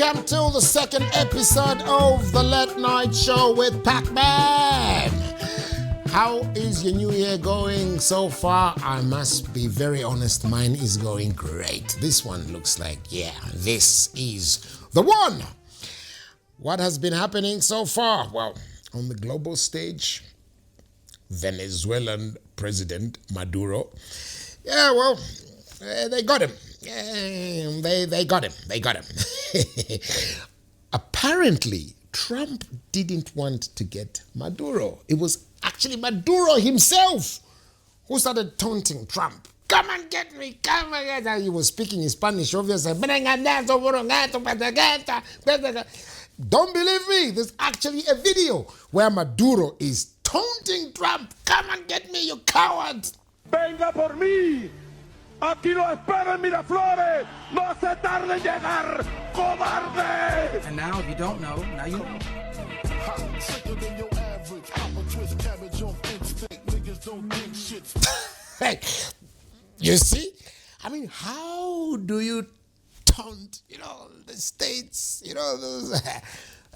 welcome to the second episode of the Late Night Show with PACMAN. How is your new year going so far? I must be very honest, mine is going great. This one looks like, yeah, this is the one. What has been happening so far? Well, on the global stage, Venezuelan President Maduro. Yeah, well, they got him. They got him. Apparently, Trump didn't want to get Maduro. It was actually Maduro himself who started taunting Trump. Come and get me, come and get me. He was speaking in Spanish, obviously. Don't believe me, there's actually a video where Maduro is taunting Trump. Come and get me, you coward. Venga por mí. Aquí lo espero en Miraflores. No se tarde en llegar, cobarde. And now, if you don't know, now you know. Hey, you see? I mean, how do you taunt, the states, those... I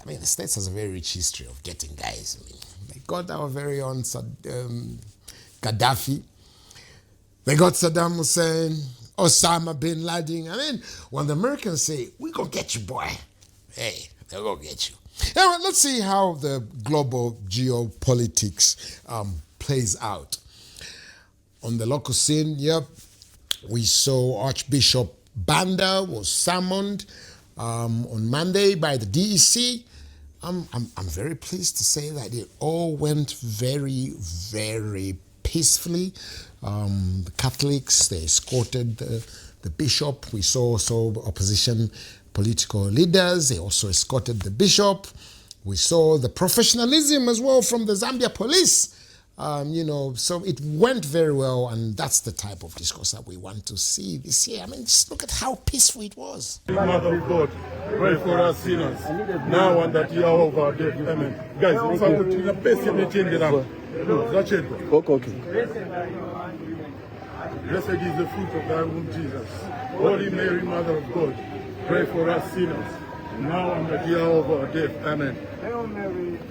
mean, the states has a very rich history of getting guys. I mean, they got our very own Gaddafi. They got Saddam Hussein, Osama bin Laden. I mean, when the Americans say, we gonna get you, boy. Hey, they're gonna get you. Anyway, let's see how the global geopolitics plays out. On the local scene, yep, we saw Archbishop Banda was summoned on Monday by the DEC. I'm very pleased to say that it all went very, very peacefully. The Catholics, they escorted the bishop. We saw also opposition political leaders. They also escorted the bishop. We saw the professionalism as well from the Zambia police. So it went very well, and that's the type of discourse that we want to see this year. I mean, just look at how peaceful it was. Mother of God, pray for us sinners, now and at the hour of our death. Amen. Guys, if I would the best of the change it up. That's it. Okay. Blessed is the fruit of thy womb, Jesus. Holy Mary, Mother of God, pray for us sinners, now and at the hour of our death. Amen.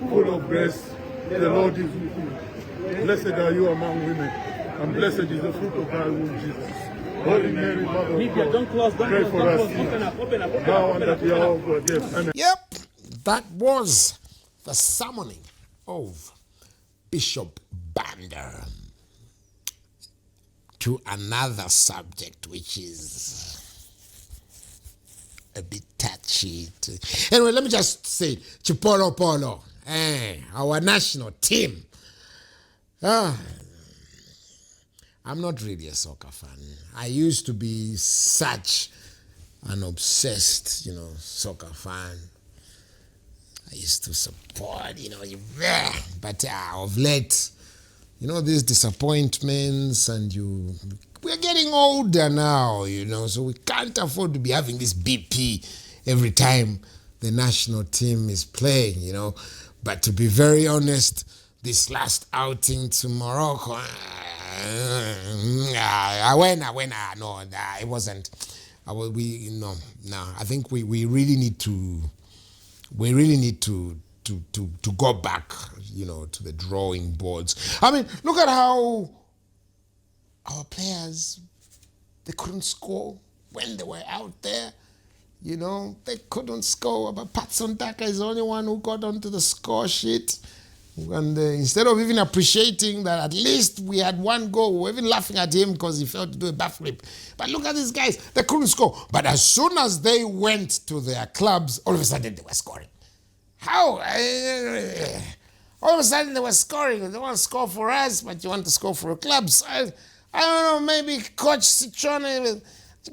Full of grace, the Lord is with you. Blessed are you among women, and blessed is the fruit of thy womb, Jesus. Holy Mary, Mother of God, pray for us sinners, now and at the hour of our death. Amen. Yep, that was the summoning of Bishop Banda to another subject, which is a bit touchy. Anyway, let me just say, Chipolo Polo, our national team. I'm not really a soccer fan. I used to be such an obsessed, soccer fan. I used to support, but of late, these disappointments, and we're getting older now, so we can't afford to be having this BP every time the national team is playing, But to be very honest, this last outing to Morocco, no, it wasn't. I think we really need to go back, to the drawing boards. I mean, look at how our players, they couldn't score when they were out there. They couldn't score, but Patson Daka is the only one who got onto the score sheet. And instead of even appreciating that at least we had one goal, we were even laughing at him because he failed to do a backflip. But look at these guys, they couldn't score. But as soon as they went to their clubs, all of a sudden they were scoring. How? All of a sudden they were scoring. They want to score for us, but you want to score for a club. So I don't know, maybe Coach Citrone,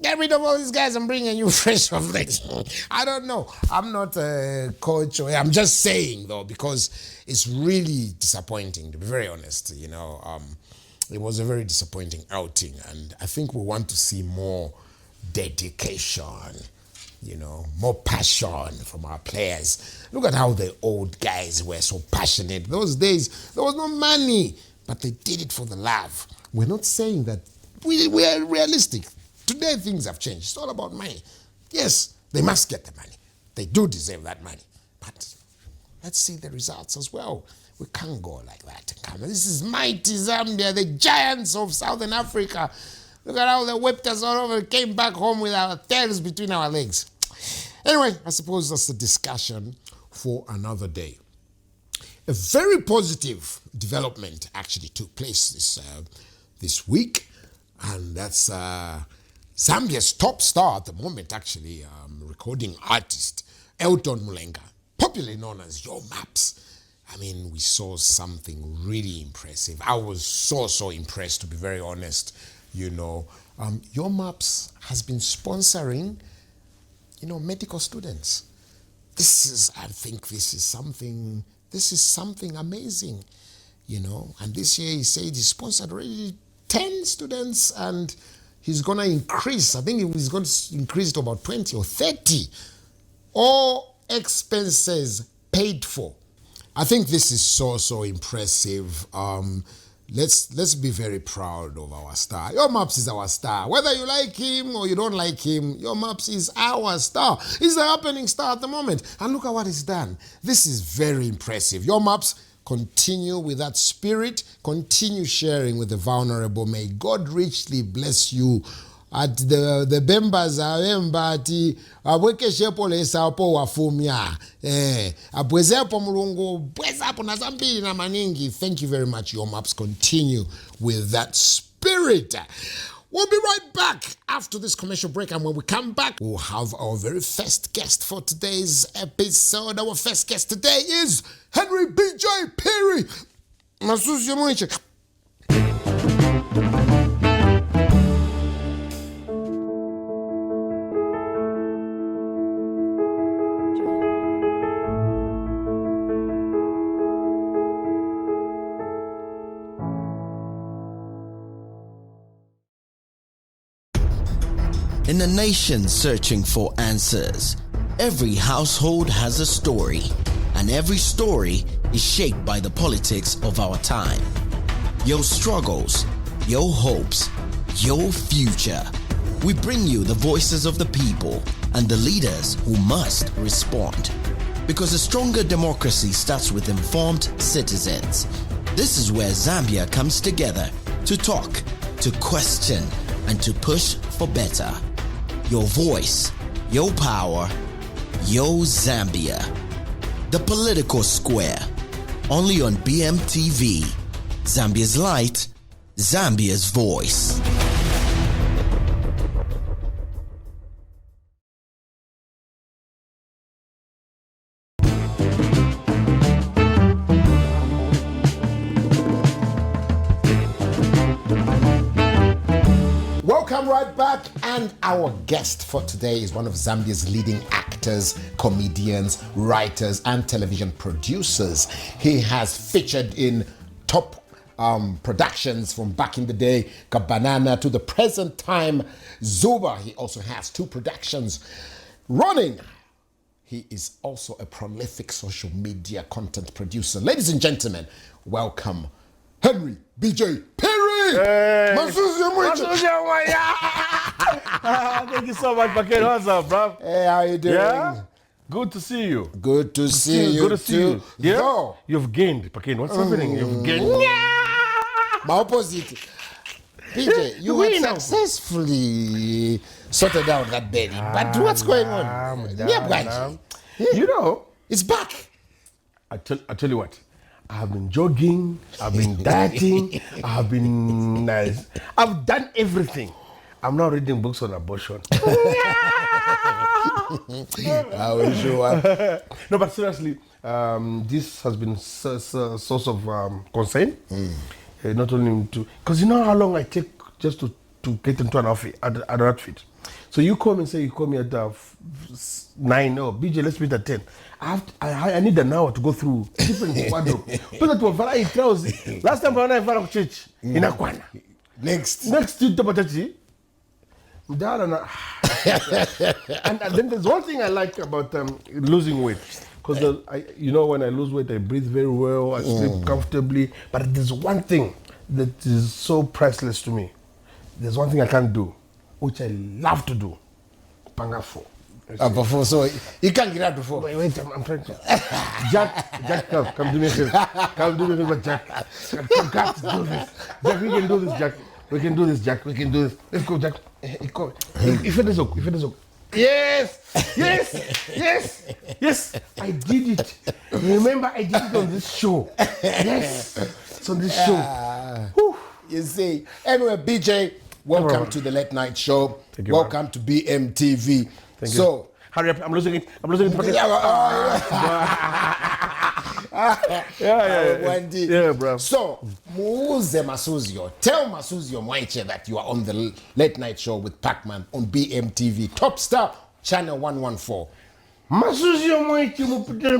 get rid of all these guys and bring a new fresh of legs. I don't know. I'm not a coach. I'm just saying, though, because it's really disappointing, to be very honest. It was a very disappointing outing, and I think we want to see more dedication, more passion from our players. Look at how the old guys were so passionate. Those days, there was no money, but they did it for the love. We're not saying that we are realistic. Today, things have changed. It's all about money. Yes, they must get the money. They do deserve that money. But let's see the results as well. We can't go like that. This is mighty Zambia, the giants of Southern Africa. Look at how they whipped us all over, came back home with our tails between our legs. Anyway, I suppose that's a discussion for another day. A very positive development actually took place this week, and that's Zambia's top star at the moment, actually, recording artist, Elton Mulenga, popularly known as Yo Maps. I mean, we saw something really impressive. I was so impressed, to be very honest. You know, Yo Maps has been sponsoring, medical students. I think this is something amazing, And this year he said he sponsored already 10 students, and he's going to increase. I think he's going to increase to about 20 or 30. All expenses paid for. I think this is so impressive. Let's be very proud of our star. Yo Maps is our star. Whether you like him or you don't like him, Yo Maps is our star. He's the happening star at the moment. And look at what he's done. This is very impressive. Yo Maps, continue with that spirit. Continue sharing with the vulnerable. May God richly bless you. At the members ati abwekeshepo lesapo wafumya abwezepo mulungu bwezapo na zambili na maningi. Thank you very much, Yo Maps. Continue with that spirit. We'll be right back after this commercial break, and when we come back, we'll have our very first guest for today's episode. Our first guest today is Henry B.J. Phiri. Masuzi mwiche. In a nation searching for answers, every household has a story, and every story is shaped by the politics of our time. Your struggles, your hopes, your future. We bring you the voices of the people and the leaders who must respond. Because a stronger democracy starts with informed citizens. This is where Zambia comes together to talk, to question, and to push for better. Your voice, your power, your Zambia. The Political Square. Only on BMTV. Zambia's light, Zambia's voice. Welcome right back, and our guest for today is one of Zambia's leading actors, comedians, writers, and television producers. He has featured in top productions from back in the day, Kabanana, to the present time, Zuba. He also has 2 productions running. He is also a prolific social media content producer. Ladies and gentlemen, welcome Henry B.J. Phiri. Hey. Thank you so much, Paken. What's up, bro? Hey, how you doing? Yeah? Good to see you. Good to see you. Good to see you. Yeah? Yo. You've gained, Paken. What's happening? You've gained. My opposite. PJ, you have successfully sorted out that belly. But what's going on? You know, it's back. I tell you what. I have been jogging, I've been dieting, I've been nice. I've done everything. I'm now reading books on abortion. I will show up. No, but seriously, this has been a source of concern. Not only to, because you know how long I take just to get into an outfit. So you come and say you come here at 9, or BJ, let's meet at 10. I need an hour to go through different wardrobe. But that was very trousers. Last time I went to church in Akwana. Next to Tabatachi. And then there's one thing I like about losing weight. Because when I lose weight, I breathe very well, I sleep comfortably. But there's one thing that is so priceless to me. There's one thing I can't do, which I love to do. Pangafo. Before, so you can't get out before. Wait, I'm trying to. Jack, come do me a favor. Come do me a favor, Jack. Come, do this. Jack, we can do this, Jack. We can do this, Jack. We can do this. Let's go, Jack. If it is okay. Yes! I did it. Remember, I did it on this show. Yes, it's on this show. You see. Anyway, BJ, welcome to the late night show. Thank you, welcome to BMTV. Thank you. Hurry up! I'm losing it. Yeah, bro. So, Muze Masuzio, tell Masuzio Mwaiche that you are on the late night show with PACMAN on BMTV, Top Star, Channel 114. Masuzio Mwaiche mupita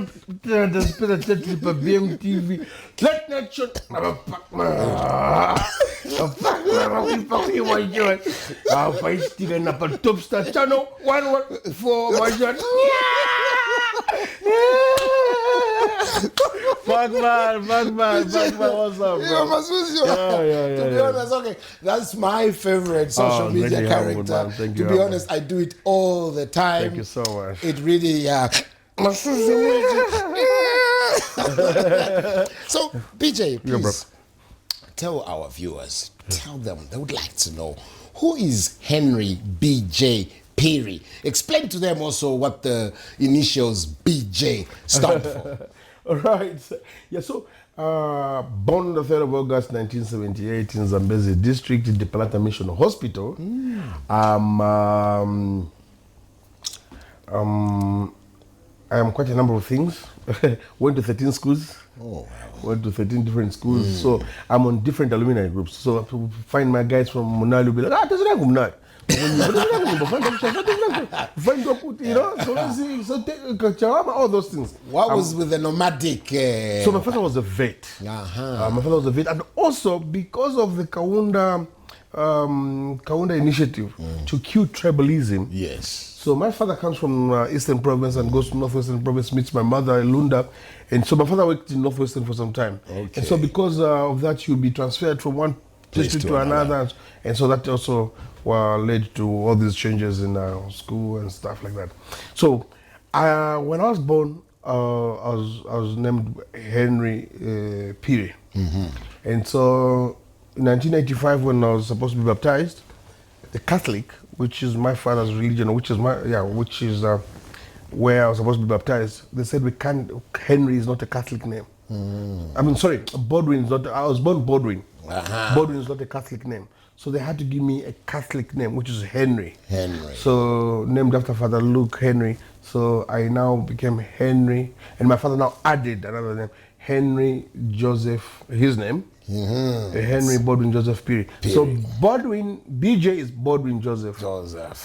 pa BMTV. Late night show. Top Star Channel 114. PACMAN, what's up, bro? Yeah, Masuzio. Yeah. To be honest, okay, that's my favorite social media character. Thank To you, be honest, I do it all the time. Thank you so much. It really, Masuzio. So, BJ, please tell our viewers, tell them, they would like to know, who is Henry BJ Phiri? Explain to them also what the initials BJ stand for. All right. Yeah, so born the 3rd of August 1978 in Zambezi district in the Palata Mission Hospital. I am quite a number of things. Went to 13 schools. Oh, wow. Went to 13 different schools. So I'm on different alumni groups. So to find my guys from Munali will be like, this is like Munali. All those things. What was with the nomadic? So my father was a vet. My father was a vet, and also because of the Kaunda initiative to cue tribalism. Yes. So my father comes from Eastern Province and goes to Northwestern Province, meets my mother in Lunda, and so my father worked in Northwestern for some time. Okay. And so because of that, you'll be transferred from one district to another, and so that also led to all these changes in school and stuff like that. So when I was born, I was named Henry Phiri. And so in 1985, when I was supposed to be baptized, the Catholic, which is my father's religion, which is where I was supposed to be baptized, they said Henry is not a Catholic name. I mean, sorry, Bodwin is not. I was born Bodwin. Bodwin is not a Catholic name. So they had to give me a Catholic name, which is Henry. So named after Father Luke Henry. So I now became Henry, and my father now added another name, Henry Joseph, his name. Henry Bodwin Joseph Phiri. So Bodwin, BJ is Bodwin Joseph.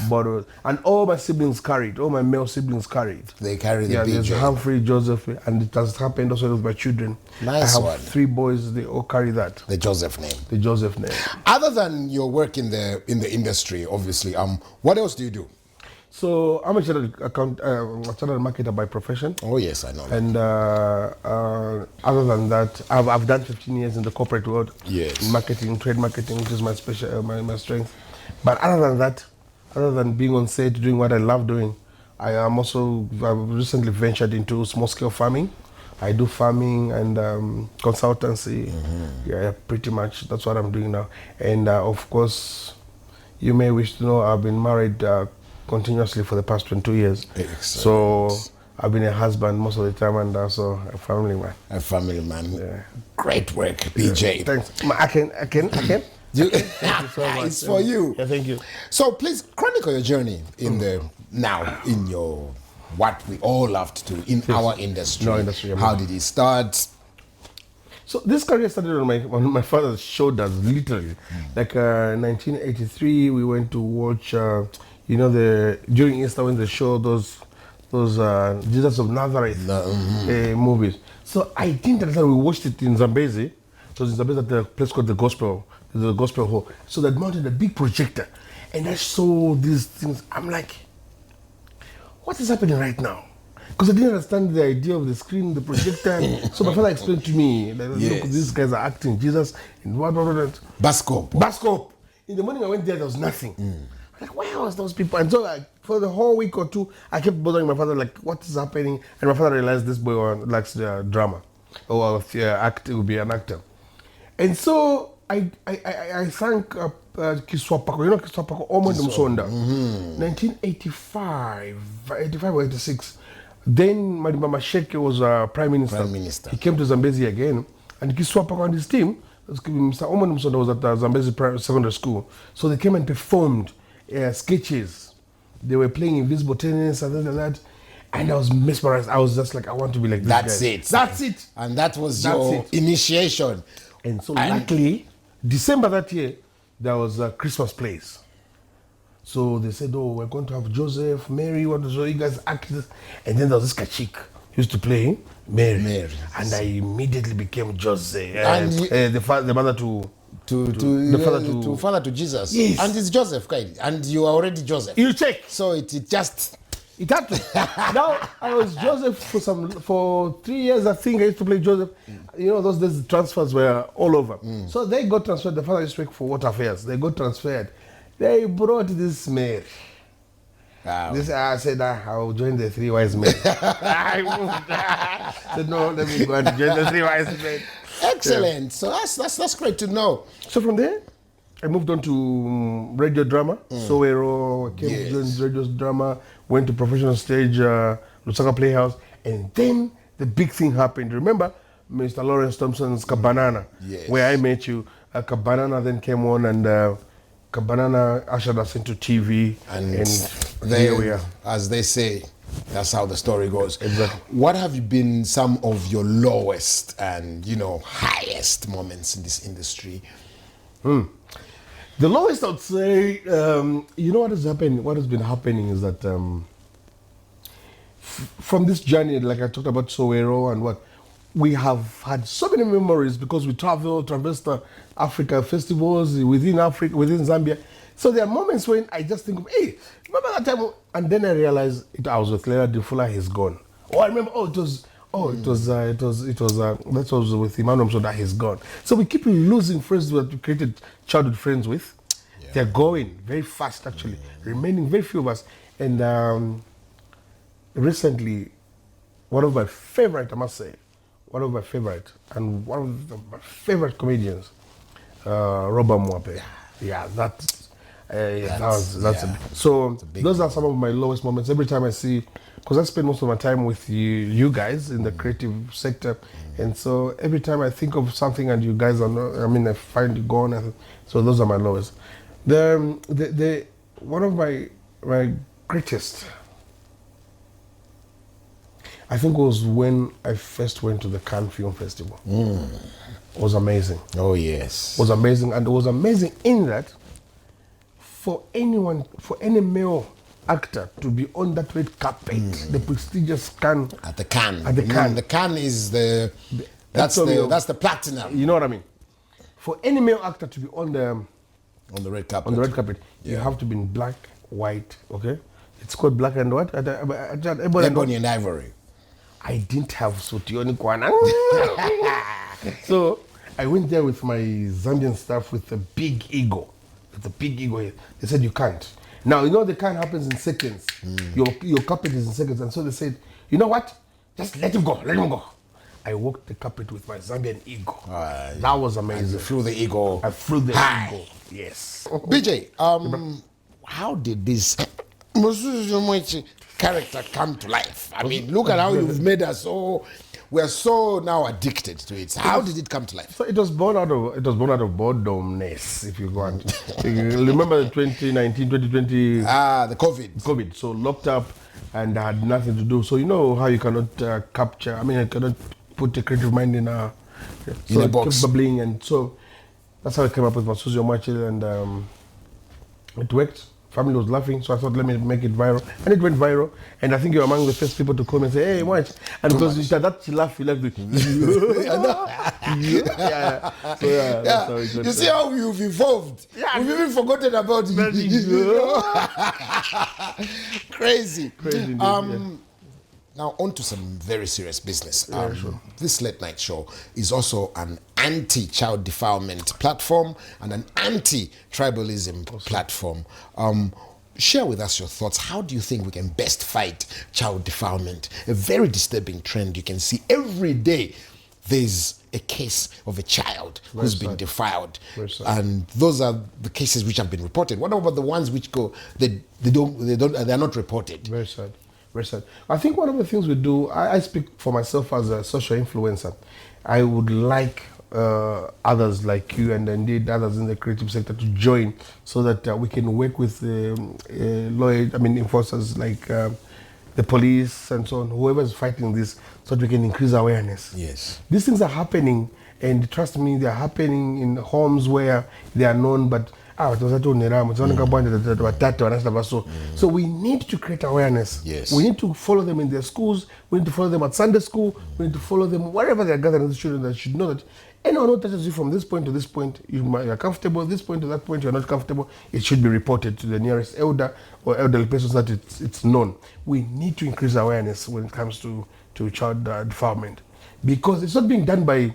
Bodwin. And all my siblings carried, all my male siblings carried. They carry the BJ. There's Humphrey, Joseph, and it has happened also with my children. Nice I have 3 boys, they all carry that. The Joseph name. The Joseph name. Other than your work in the industry, obviously, what else do you do? So I'm a chartered marketer by profession. Oh yes, I know that. And other than that, I've done 15 years in the corporate world. Yes. In marketing, trade marketing, which is my special, my strength. But other than that, other than being on set, doing what I love doing, I've recently ventured into small scale farming. I do farming and consultancy. Yeah, pretty much. That's what I'm doing now. And of course, you may wish to know I've been married continuously for the past 22 years. Excellent. So I've been a husband most of the time and also a family man. A family man. Yeah. Great work, BJ. Yeah, thanks. I can. Thank you so much. It's for you. Yeah, thank you. So please chronicle your journey in your what we all love to do in our industry. How did it start? So this career started on my father's shoulders, literally. Like 1983, we went to watch. During Easter when they show those Jesus of Nazareth movies. So I didn't understand. We watched it in Zambezi. It was in Zambezi at the place called the Gospel Hall. So they mounted a big projector, and I saw these things. I'm like, what is happening right now? Because I didn't understand the idea of the screen, the projector. So my father explained to me, look, these guys are acting Jesus in what. Bascope. In the morning I went there was nothing. Like, where was those people? And so I for the whole week or two, I kept bothering my father, like, what is happening? And my father realized this boy likes drama, or will be an actor. And so I sang Kiswapako, you know Kiswapako, Omo Msonda, 1985, 85 or 86. Then Madima Masheke was Prime Minister. He came to Zambezi again, and Kiswapako and his team, Mr. Omo Msonda was at Zambezi Secondary School. So they came and performed sketches. They were playing invisible tennis and that. And I was mesmerized. I was just like, I want to be like this guy. That's it. And that was your initiation. And so luckily, December that year, there was Christmas plays. So they said, oh, we're going to have Joseph, Mary, what so you guys act this. And then there was this Kachik who used to play Mary. And I immediately became Joseph. The mother to father to Jesus. Yes. And it's Joseph, kind. And you are already Joseph. You check. So it just... It had to. Now, I was Joseph for 3 years, I think I used to play Joseph. You know, those days transfers were all over. So they got transferred. The father used to work for Water Affairs. They got transferred. They brought this Mary. Wow. I said, I'll join the three wise men. I said, no, let me go and join the three wise men. Excellent. Yeah. So that's great to know. So from there, I moved on to radio drama. Sowero, came to join radio drama, went to professional stage, Lusaka Playhouse, and then the big thing happened. Remember, Mr. Lawrence Thompson's Kabanana, where I met you. Kabanana then came on, and Kabanana ushered us into TV, and there we are. As they say, that's how the story goes. Exactly. What have been some of your lowest and highest moments in this industry? The lowest, I'd say, what has happened? What has been happening is that from this journey, like I talked about Sowero and what, we have had so many memories because we traversed Africa festivals within Africa, within Zambia. So there are moments when I just think of, hey, remember that time? And then I realized I was with Leila Difula, he's gone. Oh, I remember, that was with Emmanuel Msoda, he's gone. So we keep losing friends that we created childhood friends with. Yeah. They're going very fast, actually, remaining very few of us. And recently, one of my favorite, I must say, one of my favorite comedians, Robert Mwape. Yeah, that's those are some of my lowest moments. Every time I see, because I spend most of my time with you guys in the creative sector, and so every time I think of something and you guys are not, I find you gone. So those are my lowest. The one of my greatest, I think, was when I first went to the Cannes Film Festival. It was amazing. Oh yes. It was amazing, and it was amazing in that for any male actor to be on that red carpet, the prestigious Cannes. At the Cannes. The Cannes is that's the platinum. You know what I mean? For any male actor to be on the red carpet. On the red carpet, you have to be in black, white, okay? It's called black and what? Ebony and ivory. I didn't have Sutioni Kwana. So I went there with my Zambian staff with a big ego. They said, you can't. Now, the Cannes happens in seconds. Your carpet is in seconds. And so they said, you know what? Just let him go. I walked the carpet with my Zambian ego. That was amazing. You flew the ego. I flew the ego. Yes. BJ, how did this character come to life? Look at how you've made us so. We are so now addicted to it. How did it come to life? So it was born out of boredomness, if you want. You remember 2019, 2020? The COVID. So locked up and had nothing to do. So you know how you cannot you cannot put a creative mind in a box. Kept bubbling, and so that's how I came up with Masuzi Omachile, and it worked. Family was laughing, so I thought, let me make it viral. And it went viral. And I think you're among the first people to come and say, hey, watch. And because that she laughed, you left it. That's how it went. You see how you've evolved? Yeah, we've even forgotten about it. Crazy. Now, on to some very serious business. Sure. This late night show is also an anti-child defilement platform and an anti-tribalism platform. share with us your thoughts. How do you think we can best fight child defilement? A very disturbing trend you can see every day. There's a case of a child who's been defiled, and those are the cases which have been reported. What about the ones which go they're not reported? Very sad, very sad. I think one of the things we do, I speak for myself as a social influencer. I would like others like you and indeed others in the creative sector to join so that we can work with enforcers like the police and so on, whoever is fighting this, so that we can increase awareness. Yes. These things are happening, and trust me, they are happening in homes where they are known, but so we need to create awareness. Yes. We need to follow them in their schools, we need to follow them at Sunday school, we need to follow them wherever they are gathering as children. That should know that anyone who touches you from this point to this point, you are comfortable, this point to that point, you are not comfortable, it should be reported to the nearest elder or elderly person so that it's known. We need to increase awareness when it comes to child defilement, because it's not being done by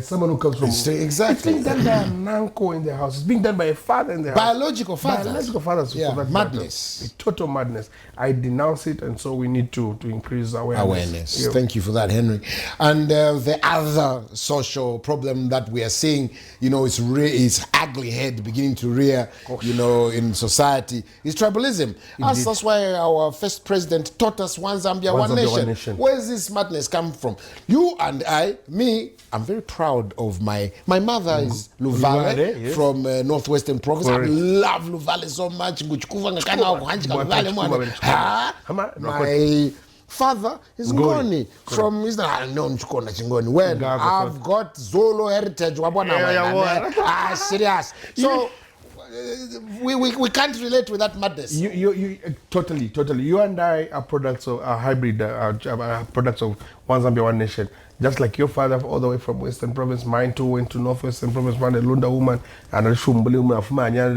someone who comes from... Exactly. It's being done by an uncle in the house. It's being done by a father in the house. Biological fathers. Biological fathers. Yeah, for that madness. Matter. A total madness. I denounce it, and so we need to increase awareness. Yeah. Thank you for that, Henry. And the other social problem that we are seeing, is ugly head beginning to rear, in society, is tribalism. That's why our first president taught us one Zambia, one nation. Where does this madness come from? You and I'm very proud of my mother is Luvale, yes. from Northwestern Province. Correct. I love Luvale so much. My father is Ngoni from Chingoni. When I've got Zolo heritage, serious. So we can't relate with that madness. You totally. You and I are products of a hybrid, products of one Zambia, one nation. Just like your father, all the way from Western Province, mine too went to Northwestern Province, one a Lunda woman, and a Shumbuli woman of Manya.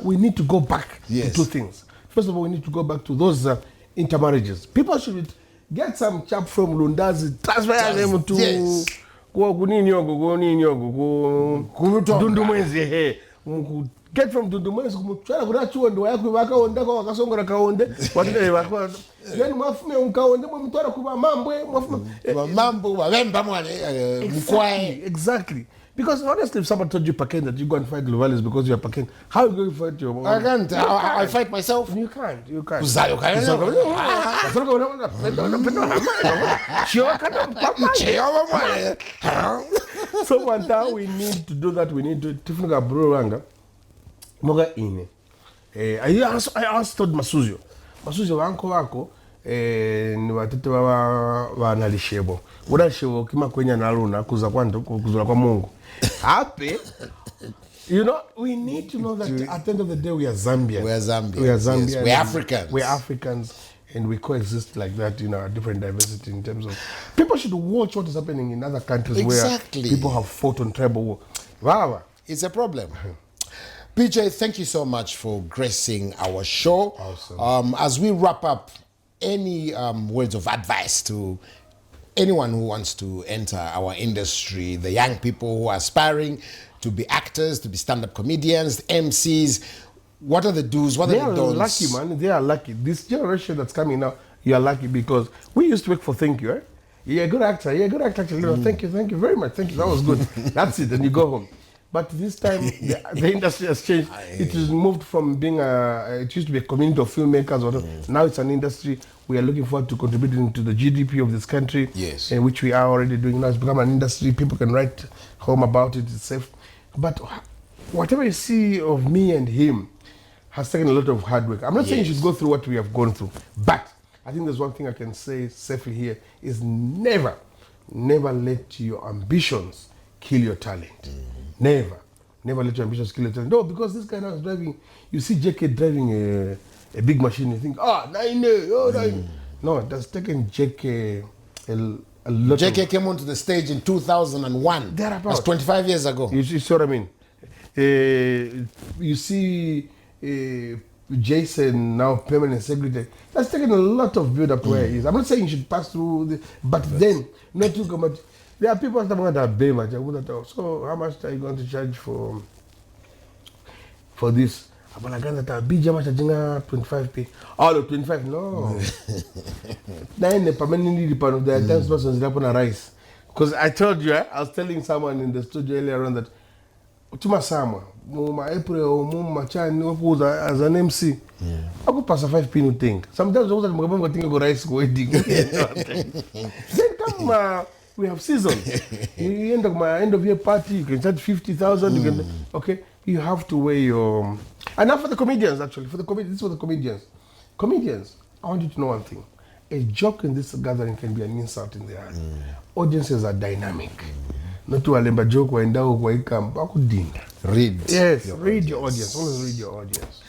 We need to go back to two things. First of all, we need to go back to those intermarriages. People should get some chap from Lundazi, transfer them to get from Dundumwenzi kumuchana kuna chuondo yako wakaonda kwa wakasongora kaonde watende wako yani mwafume unkaonde mtwara kuba mambo wabemba mwane mkwae. Exactly. Because honestly, if someone told you Paken that you go and fight Luvalis because you are Paken, how are you going to fight your... I can't. I fight myself. You can't. So one time we need to do that. We need to... Moga ine. I asked Masuzio wanko wako ni watete wa nalishebo. Wada shebo kima kwenye naruna kuzula kwa Mungu. Happy. We need to know that at the end of the day we are Zambians. We are Zambians. Yes. We are Africans. We are Africans, and we coexist like that in our different diversity in terms of... People should watch what is happening in other countries where people have fought on tribal war. Wow. It's a problem. PJ, thank you so much for gracing our show. Awesome. As we wrap up, any words of advice to anyone who wants to enter our industry, the young people who are aspiring to be actors, to be stand-up comedians, MCs, what are the do's, what are the don'ts? They are lucky, man. They are lucky. This generation that's coming now, you are lucky because we used to work for Thank You, right? You're a good actor. Thank you very much. Thank you. That was good. That's it. And you go home. But this time, the industry has changed. It has moved from being it used to be a community of filmmakers. Now it's an industry. We are looking forward to contributing to the GDP of this country, which we are already doing now. It's become an industry. People can write home about it. It's safe. But whatever you see of me and him has taken a lot of hard work. I'm not saying you should go through what we have gone through. But I think there's one thing I can say safely here is never let your ambitions kill your talent. Never let your ambitions kill your talent. No, because this guy now is driving, you see JK driving a big machine, you think, 9. No, it has taken JK a lot. JK came onto the stage in 2001. That's 25 years ago. You see what I mean? You see Jason now permanent secretary. That's taken a lot of build up to where he is. I'm not saying you should pass through, but then, not too much. There are people that are pay much. So how much are you going to charge for for this. I'm like, BJ much 25p. All of 25, no. Nine permanently depend of the 10 persons on a rice. Because I told you, I was telling someone in the studio earlier on that Tuma Sama, my April or my child as an MC. I could pass a 5p no thing. Sometimes those that I'm think I go rice go wedding. Then come we have seasons. You end of my end of year party, you can charge 50,000. You can okay. You have to weigh your and now for the comedians actually. For the this is for the comedians. Comedians, I want you to know one thing. A joke in this gathering can be an insult in the eye. Audiences are dynamic. Not to alemba joke or endao kwa ikam. Read. Yes, read your audience. Always read your audience.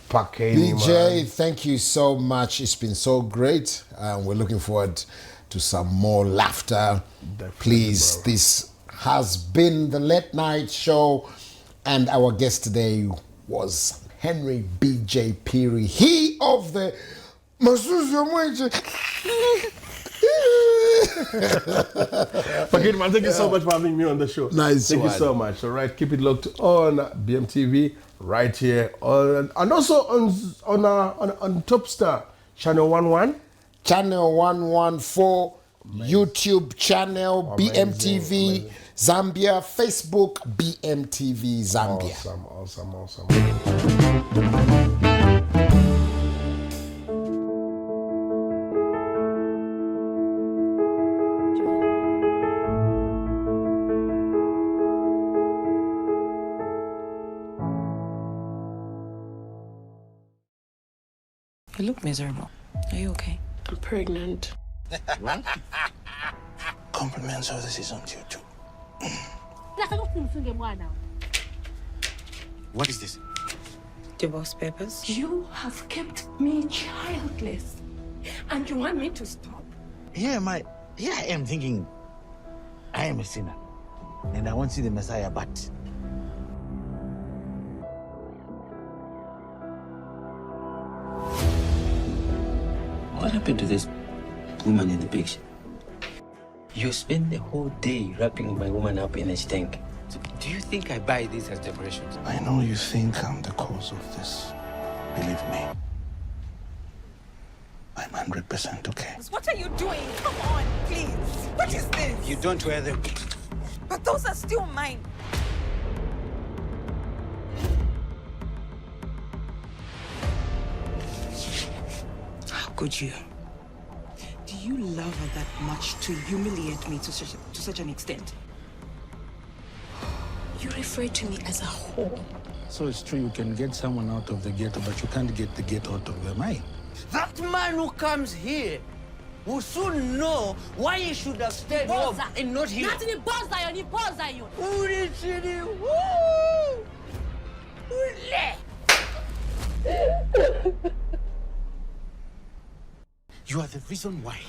BJ, thank you so much. It's been so great. We're looking forward to some more laughter. Definitely, Please, bro. this has been the Late Night Show, and our guest today was Henry BJ Phiri. He of the PACMAN, thank you so much for having me on the show. Nice Thank one. you so much. All right, keep it locked on BMTV right here, and also on Top Star Channel 11. Channel 114, YouTube channel, BMTV Zambia, Facebook, BMTV Zambia. Awesome. You look miserable. Are you okay? I'm pregnant. Compliments of the season to you too. What is this? Divorce papers? You have kept me childless. And you want me to stop? Here I am thinking I am a sinner. And I want to see the Messiah, but what happened to this woman in the picture? You spend the whole day wrapping my woman up in a tank. So do you think I buy this as decorations? I know you think I'm the cause of this. Believe me. I'm 100% okay. What are you doing? Come on, please. What is this? You don't wear them. But those are still mine. How could you? Do you love her that much to humiliate me to such an extent? You refer to me as a whore. So it's true you can get someone out of the ghetto, but you can't get the ghetto out of their mind. That man who comes here will soon know why he should have stayed home and not here. You are the reason why.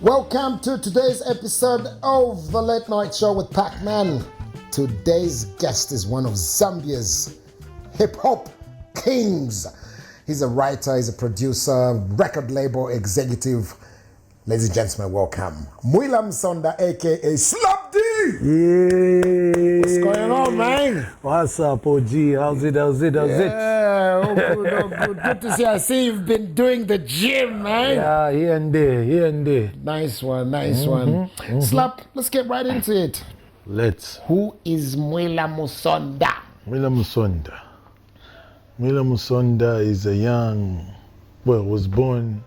Welcome to today's episode of the Late Night Show with PACMAN. Today's guest is one of Zambia's hip-hop kings. He's a writer, he's a producer, record label executive. Ladies and gentlemen, welcome Mwila Msonda, aka Slapdee. Yeah. What's going on, man? What's up, OG? How's it? Yeah, oh good. Good to see. I see you've been doing the gym, man. Yeah, here and there. Nice one. Slap, let's get right into it. Let's. Who is Mwila Msonda? Mwila Msonda is a was born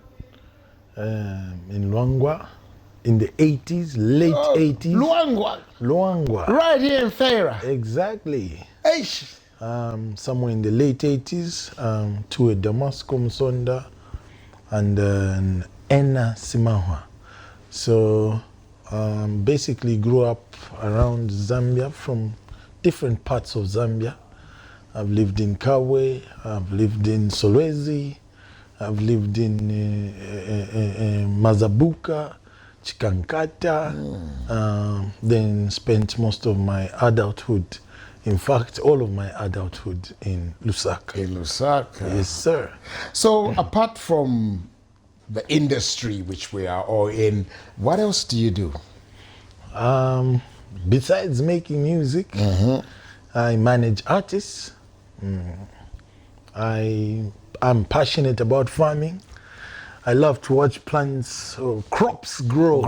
in Luangwa in the 80s, late 80s. Luangwa. Right here in Phiri. Exactly. Eish. Somewhere in the late 80s, to a Damasco Msonda and an Ena Simahwa. So basically grew up around Zambia, from different parts of Zambia. I've lived in Kawe, I've lived in Solwezi, I've lived in Mazabuka, Chikankata, then spent most of my adulthood, in fact, all of my adulthood in Lusaka. In Lusaka. Yes, sir. So apart from the industry which we are all in, what else do you do? Besides making music, I manage artists. I'm passionate about farming. I love to watch plants or crops grow.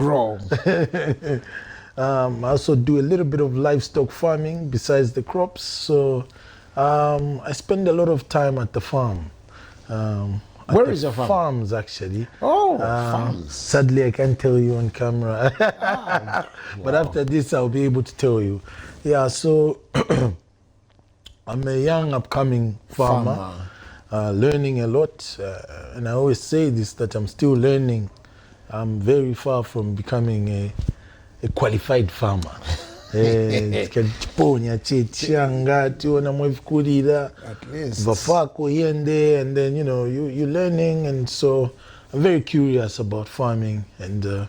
I also do a little bit of livestock farming besides the crops. So I spend a lot of time at the farm. Where is your farm? Farms, actually. Oh, farms. Sadly, I can't tell you on camera. But after this, I'll be able to tell you. Yeah, so I'm a young, upcoming farmer. Learning a lot. And I always say this, that I'm still learning. I'm very far from becoming a qualified farmer. At least. Here and there, and then you're learning, and so I'm very curious about farming and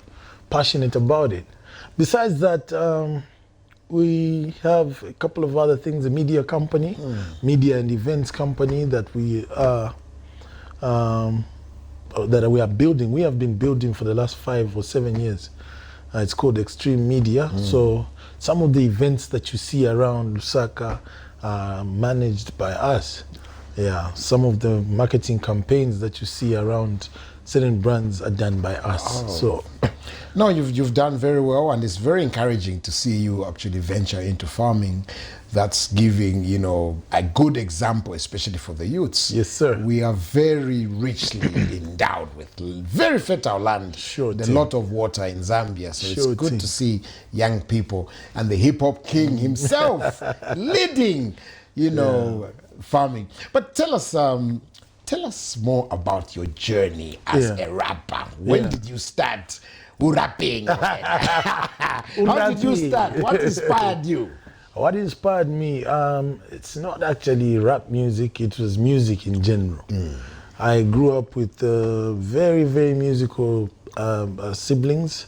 passionate about it. Besides that, we have a couple of other things, a media company, media and events company that we are building. We have been building for the last 5 or 7 years. It's called Extreme Media. So some of the events that you see around Lusaka are managed by us. Yeah, some of the marketing campaigns that you see around certain brands are done by us. So, no, you've done very well, and it's very encouraging to see you actually venture into farming. That's giving, a good example, especially for the youths. Yes, sir. We are very richly endowed with very fertile land. Sure. A lot of water in Zambia. So Sure it's good to see young people and the hip hop king himself leading, farming. But tell us more about your journey as a rapper. When did you start rapping? How did you start? What inspired you? What inspired me? It's not actually rap music, it was music in general. I grew up with very, very musical siblings.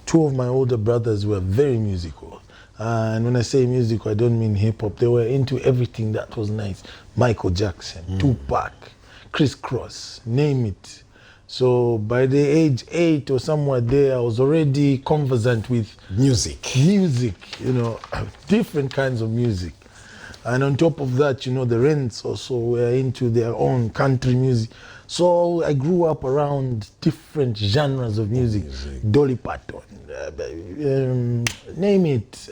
2 of my older brothers were very musical. And when I say musical, I don't mean hip hop. They were into everything that was nice. Michael Jackson, Tupac, Criss Cross, name it. So by the age 8 or somewhere there, I was already conversant with music, different kinds of music. And on top of that, the Rents also were into their own country music. So I grew up around different genres of music. Dolly Parton, name it,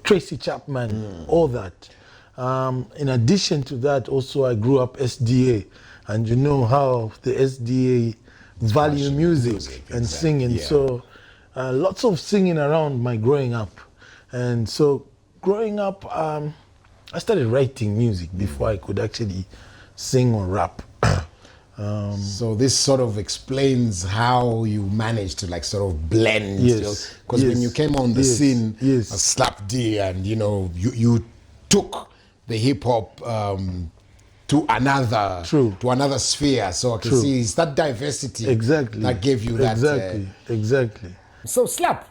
Tracy Chapman, all that. In addition to that, also I grew up SDA, and you know how the SDA value music and singing. Yeah. So lots of singing around my growing up. And so growing up, I started writing music before I could actually sing or rap. So this sort of explains how you managed to sort of blend. Yes. Because when you came on the scene as Slapdee, and you took the hip hop to another sphere. So I can see it's that diversity that gave you that. Exactly. So Slap,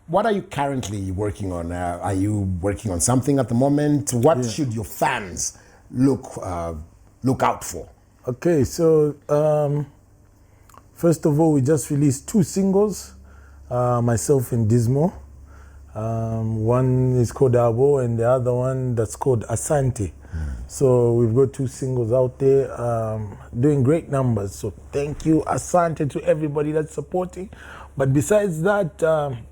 what are you currently working on? Are you working on something at the moment? What should your fans look out for? Okay, so first of all, we just released 2 singles, myself and Dismo. One is called Abo, and the other one that's called Asante. So we've got 2 singles out there, doing great numbers. So thank you, Asante, to everybody that's supporting. But besides that,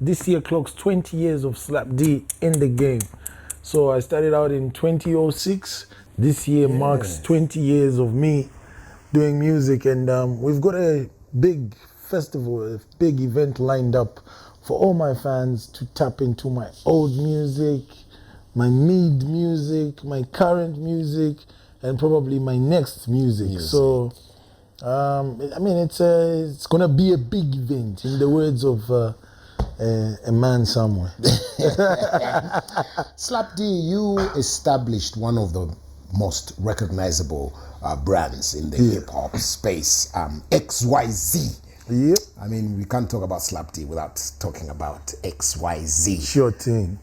this year clocks 20 years of Slapdee in the game. So I started out in 2006. This year marks 20 years of me doing music, and we've got a big festival, a big event lined up for all my fans to tap into my old music, my mid music, my current music, and probably my next music. So, it's gonna be a big event, in the words of a man somewhere. Slapdee, you established one of the most recognizable brands in the hip hop space. XYZ. Yep. I mean, we can't talk about Slapdee without talking about XYZ. Sure thing.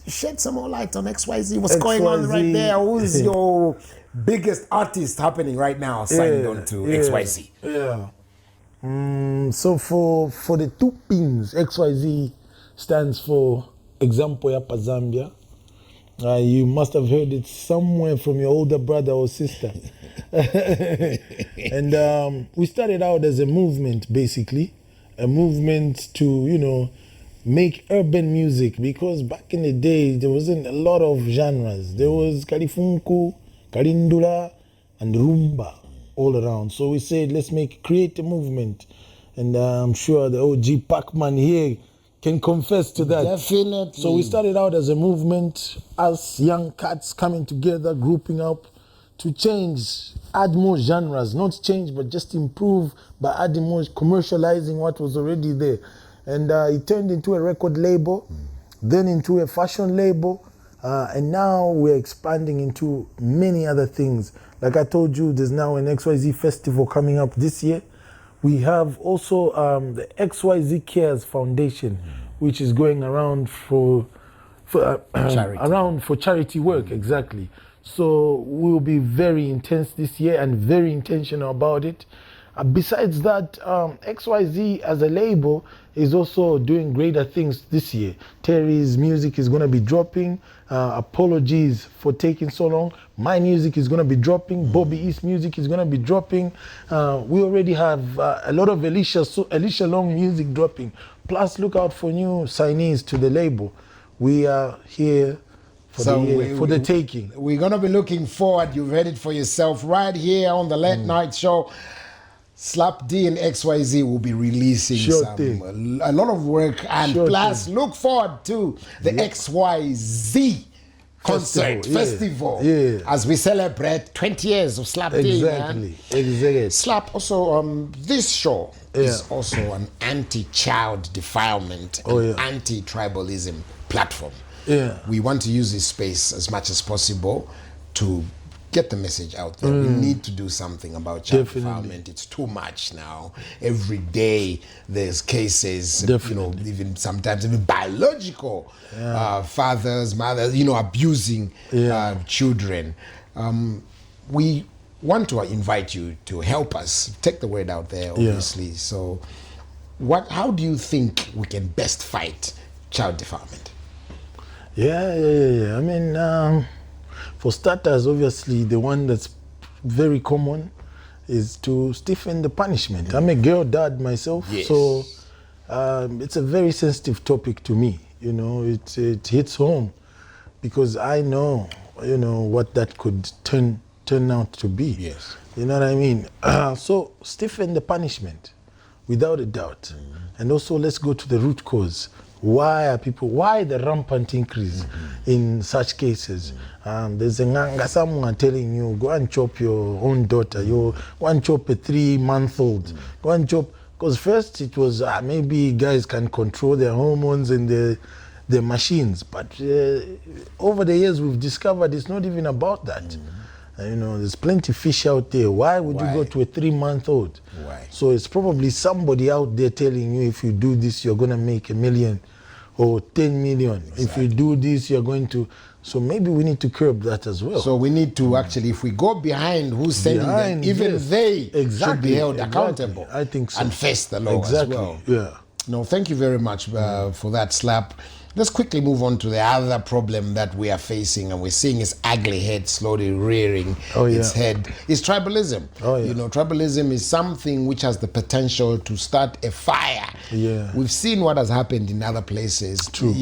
Shed some more light on XYZ. What's going on right there? Who's your biggest artist happening right now signed on to XYZ? Yeah. So for the 2 pins, XYZ stands for Example Yapa Zambia. You must have heard it somewhere from your older brother or sister. And we started out as a movement, basically. A movement to, make urban music, because back in the day, there wasn't a lot of genres. There was Kalifunku, Kalindula, and Rumba all around. So we said, let's create a movement. And I'm sure the OG PACMAN here can confess to that. Definitely. So we started out as a movement, as young cats coming together, grouping up to change, add more genres, not change, but just improve by adding more, commercializing what was already there. And it turned into a record label, then into a fashion label, and now we're expanding into many other things. Like I told you, there's now an XYZ festival coming up this year. We have also the XYZ Cares Foundation, which is going around for charity work, exactly. So we'll be very intense this year and very intentional about it. Besides that, XYZ as a label is also doing greater things this year. Terry's music is going to be dropping. Apologies for taking so long. My music is going to be dropping. Bobby East music is going to be dropping. We already have a lot of Alicia Long music dropping. Plus, look out for new signees to the label. We are here for the taking. We're going to be looking forward. You've heard it for yourself right here on the Late Night Show. Slapdee and XYZ will be releasing a lot of work, and plus look forward to the XYZ concert festival as we celebrate 20 years of Slapdee. Exactly. Slap, also this show is also an anti-child defilement and anti-tribalism platform. We want to use this space as much as possible to get the message out there. We need to do something about child defilement. It's too much now. Every day there's cases, even sometimes even biological fathers, mothers, abusing children. We want to invite you to help us take the word out there, obviously. So how do you think we can best fight child defilement? I mean, for starters, obviously, the one that's very common is to stiffen the punishment. I'm a girl dad myself, so it's a very sensitive topic to me. It hits home because I know, what that could turn out to be. Yes. You know what I mean? So stiffen the punishment, without a doubt. And also, let's go to the root cause. Why the rampant increase in such cases? There's a nganga, someone telling you, go and chop your own daughter, go and chop a 3-month-old, go and chop, because first it was maybe guys can control their hormones and the machines, but over the years we've discovered it's not even about that. There's plenty of fish out there. Why would you go to a 3-month-old? Why? So it's probably somebody out there telling you, if you do this, you're going to make $1 million or 10 million. Exactly. If you do this, you're going to... So maybe we need to curb that as well. So we need to actually, if we go behind who's sending them, even they should be held accountable. I think so. And face the law as well. Yeah. No, thank you very much for that, Slap. Let's quickly move on to the other problem that we are facing, and we're seeing its ugly head slowly rearing its head. It's tribalism. Tribalism is something which has the potential to start a fire. We've seen what has happened in other places. True.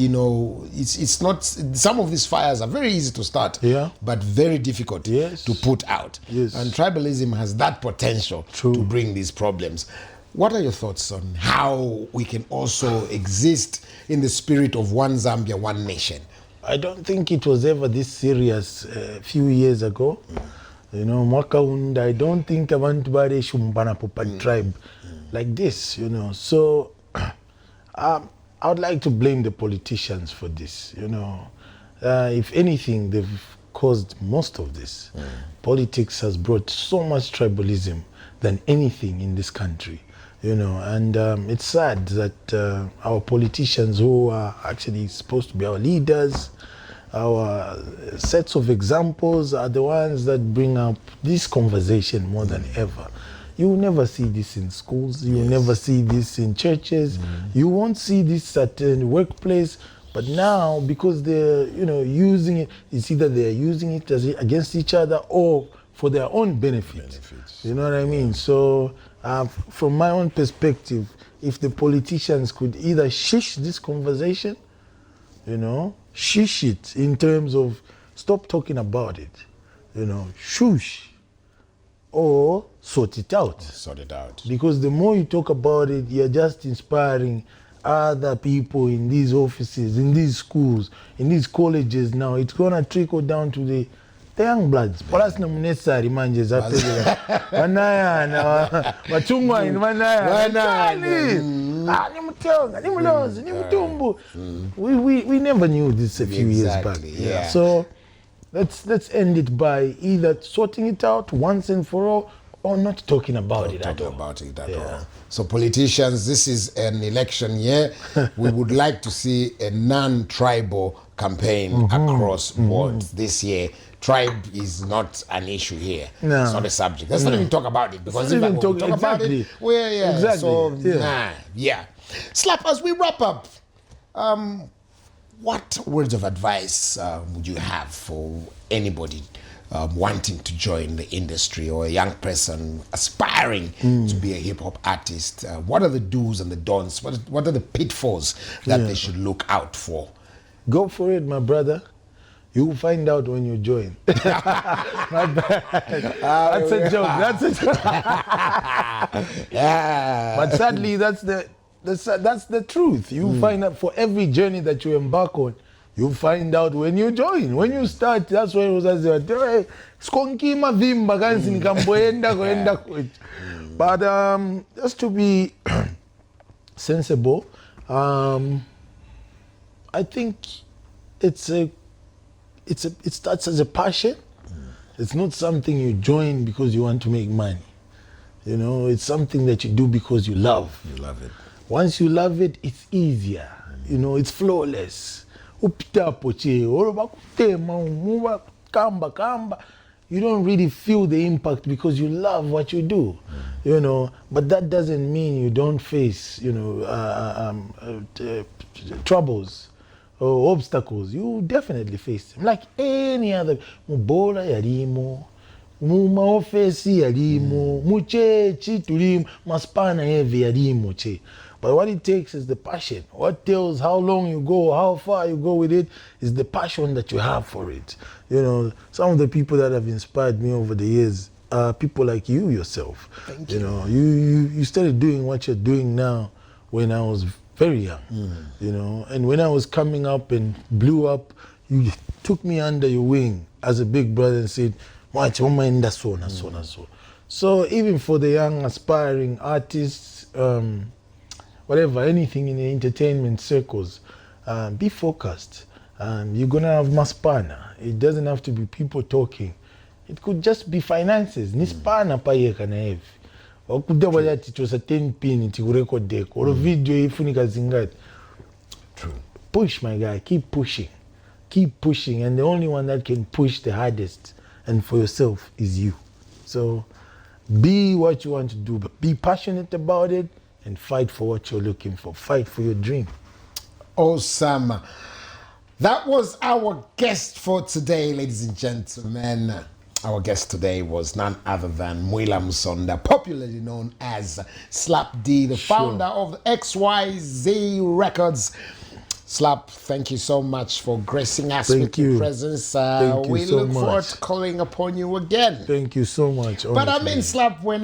It's not, some of these fires are very easy to start, but very difficult to put out. And tribalism has that potential to bring these problems. What are your thoughts on how we can also exist in the spirit of one Zambia, one nation? I don't think it was ever this serious a few years ago. I don't think abantu bari shumbana popa tribe like this, So I would like to blame the politicians for this, If anything, they've caused most of this. Politics has brought so much tribalism than anything in this country, you know, and it's sad that our politicians, who are actually supposed to be our leaders, our sets of examples, are the ones that bring up this conversation more than ever. You will never see this in schools. You will never see this in churches. You won't see this at the workplace. But now, because they're, you know, using it, it's either they're using it against each other or for their own benefit. You know what I mean? So, from my own perspective, if the politicians could either shush this conversation, you know, shush it in terms of stop talking about it, you know, shush, or sort it out. Sort it out. Because the more you talk about it, you're just inspiring other people in these offices, in these schools, in these colleges now. It's going to trickle down to the young bloods. Plus, no necessary manje zapela. Manaya, machungwa in manaya. We never knew this a few years back. Yeah. So let's end it by either sorting it out once and for all, or not talking about it at all. So politicians, this is an election year. We would like to see a non-tribal campaign across boards this year. Tribe is not an issue here. No. It's not a subject. Let's not even talk about it, because Let's if even we talk about it, Exactly. So, Slap, as we wrap up, what words of advice would you have for anybody wanting to join the industry, or a young person aspiring to be a hip-hop artist? What are the do's and the don'ts? What are the pitfalls that they should look out for? Go for it, my brother. You will find out when you join. My bad. That's a joke. That's a joke. But sadly, that's the truth. You find out for every journey that you embark on. You find out when you join. When you start, that's why it was as skonki mavimba kansi nikamboenda koenda kwetu. But just to be sensible, I think it starts as a passion. It's not something you join because you want to make money. You know, it's something that you do because you love. You love it. Once you love it, it's easier. You know, it's flawless. You don't really feel the impact because you love what you do, you know. But that doesn't mean you don't face, you know, troubles or obstacles. You definitely face them, like any other. Mubola yarimo, mumaofesi yarimo, muchechi tulimo, maspana heavy yarimo che. But what it takes is the passion. What tells how long you go, how far you go with it, is the passion that you have for it. You know, some of the people that have inspired me over the years are people like you yourself. Thank you. You know, you started doing what you're doing now when I was very young. You know, and when I was coming up and blew up, you took me under your wing as a big brother and said, so even for the young aspiring artists, whatever, anything in the entertainment circles, be focused. You're going to have maspana. It doesn't have to be people talking. It could just be finances. Nispana pa yeka na heavy. Okudewa yati it was a 10 pin iti record deck or a video ifunika zingati. True. Push, my guy. Keep pushing. Keep pushing. And the only one that can push the hardest and for yourself is you. So be what you want to do, but be passionate about it. And fight for what you're looking for. Fight for your dream. Awesome. That was our guest for today, ladies and gentlemen. Our guest today was none other than Mwila Musonda, popularly known as Slapdee, the founder of XYZ Records. Slap, thank you so much for gracing us with your presence. We look forward to calling upon you again. Thank you so much. But I mean, Slap, we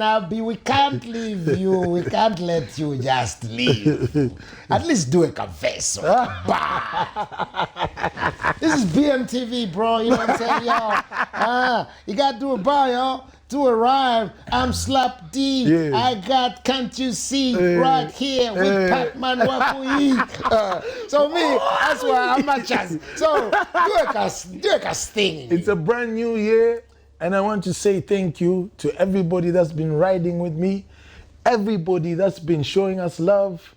can't leave you. We can't let you just leave. At least do a confesso. This is BMTV, bro. You know what I'm saying, yo? You gotta do a bar, yo. to arrive. I'm Slapdee. Yeah. I got Can't You See right here with PACMAN S01E02. So me, that's why I'm a chance. So do a sting. It's a brand new year, and I want to say thank you to everybody that's been riding with me, everybody that's been showing us love,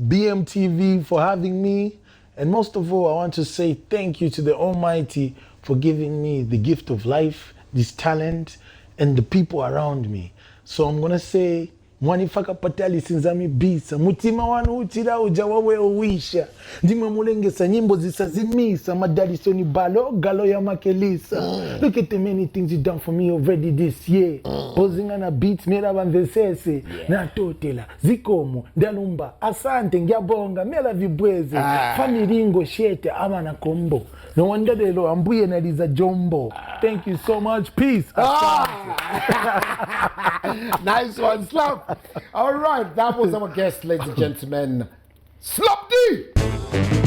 BMTV for having me, and most of all, I want to say thank you to the Almighty for giving me the gift of life, this talent, and the people around me. So I'm gonna say, mwanifaka patali sinzami bisa, mutima wanu uchira uja wawe uwisha, ndime mulengesa nyimbo zisazimisa, madalisoni balo, galo ya makelisa. Look at the many things you done for me already this year. Posing on a beat, mera banvesese, na totela, zikomo, ndalumba, asante, ngiyabonga, mela vibweze, famiringo shete, ama na kombo. No wonder they lo ambuye na liza jombo. Thank you so much. Peace. Nice one, Slap. All right, that was our guest, ladies and gentlemen, Slapdee.